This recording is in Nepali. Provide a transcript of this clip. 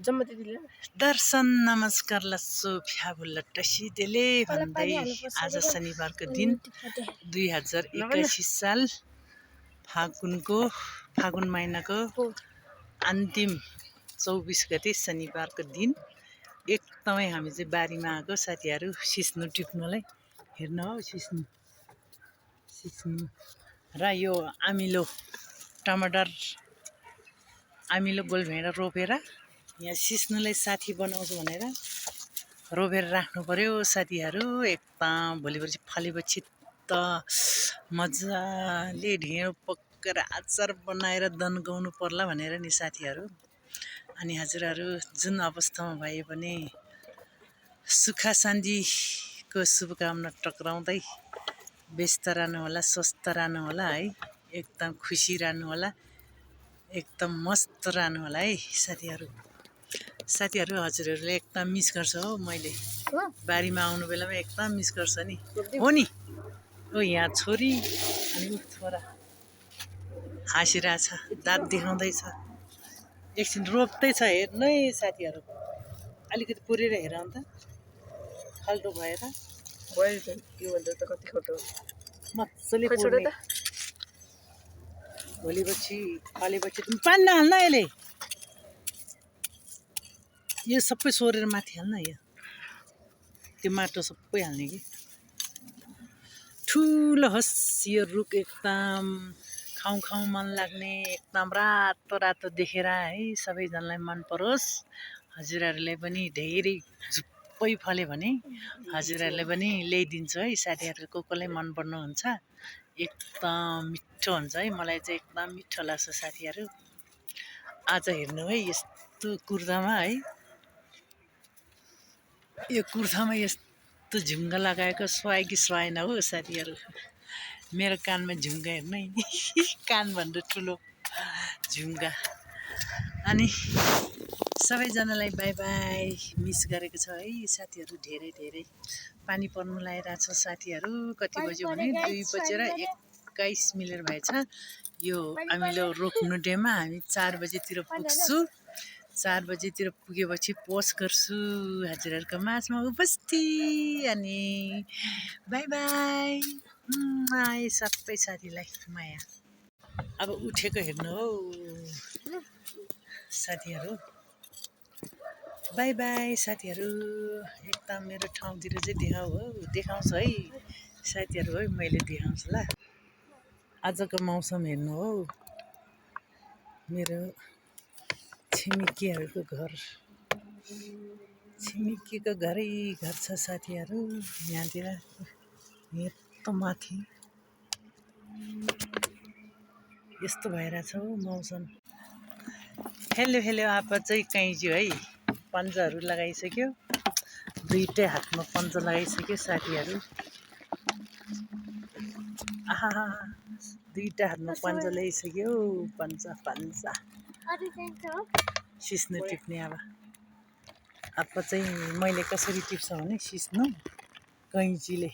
दर्शन नमस्कार लस्सो फ्याबुल्ला टसिदेले भन्दै आज शनिबारको दिन 2081 साल फागुन महिनाको अन्तिम 24 गते शनिबारको दिन एकदमै हामी चाहिँ बारीमा आएको साथीहरू सिस्नु टिप्नुलाई हेर्न हो सिस्नु र यो आमिलो टमाटर आमिलो गोलभेडा रोपेर यहाँ सिस्नुलाई साथी बनाउँछु भनेर रोपेर राख्नु पर्यो साथीहरू। एकदम भोलिपर्सि फलेपछि त मजाले ढिँडो पकाएर अचार बनाएर दन्काउनु पर्ला भनेर नि साथीहरू। अनि हजुरहरू जुन अवस्थामा भए पनि सुख शान्तिको शुभकामना टक्राउँदै व्यस्त रहनु होला, स्वस्थ रहनु होला है, एकदम खुसी रहनु होला, एकदम मस्त रहनु होला है साथीहरू। हजुरहरूले एकदम मिस गर्छ हो, मैले बारीमा आउनु बेलामा एकदम मिस गर्छ नि हो नि। ओ यहाँ छोरी अनि छोरा हाँसिरहेछ, दाँत देखाउँदैछ, एकछिन रोप्दैछ। हेर्नु है साथीहरू, अलिकति पुरेर हेर अन्त खाल्टो भएर मजाले पुर्ने। भोलिपछि फलेपछि पानी नहाल्न, यसले यो सबै सोरेर माथि हाल्न, यो त्यो माटो सबै हाल्ने कि ठुलो होस् यो रुख, एकदम खाउँ मन लाग्ने, एकदम रातो रातो देखेर है सबैजनालाई मन परोस्। हजुरहरूलाई पनि धेरै झुप्पै फल्यो भने हजुरहरूलाई पनि ल्याइदिन्छु है साथीहरू। कसलाई मन पर्नुहुन्छ, एकदम मिठो हुन्छ है, मलाई चाहिँ एकदम मिठो लाग्छ साथीहरू। आज हेर्नु है यस्तो कुर्तामा है, यो कुर्तामा यस्तो झुङ्गा लगाएको सुहायो कि सुहाएन हो साथीहरू। मेरो कानमा झुङ्गा हेर्नु है, कानभन्दा ठुलो झुङ्गा। अनि सबैजनालाई बाई बाई, मिस गरेको छ है साथीहरू। धेरै पानी पर्नु लागिरहेछ साथीहरू। कति बज्यो भने 2:21 भएछ। यो हामीले रोप्नु डेमा हामी 4 बजेतिर पुग्छु। 4 बजेतिर पुगेपछि पोस्ट गर्छु हजुरहरूको माझमा उपस्थित। अनि बाई बाई सबै साथीलाई माया। अब उठेको हेर्नु हौ साथीहरू, बाई बाई साथीहरू। एकदम मेरो ठाउँतिर चाहिँ देखाउँछ है साथीहरू। है मैले देखाउँछु ल। आजको मौसम हेर्नु हौ, मेरो छिमेकीहरूको घरै घर छ साथीहरू। यहाँतिर यस्तो माथि यस्तो भइरहेछ हौ मौसम। हेलो आप चाहिँ कैँची है, पन्जाहरू लगाइसक्यो, दुईटै हातमा पन्जा लगाइसक्यो साथीहरू। आहा, दुईटा हातमा पन्जा ल्याइसक्यो, पन्जा सिस्नु टिप्ने। अब चाहिँ मैले कसरी टिप्छ भने सिस्नु कैँचीले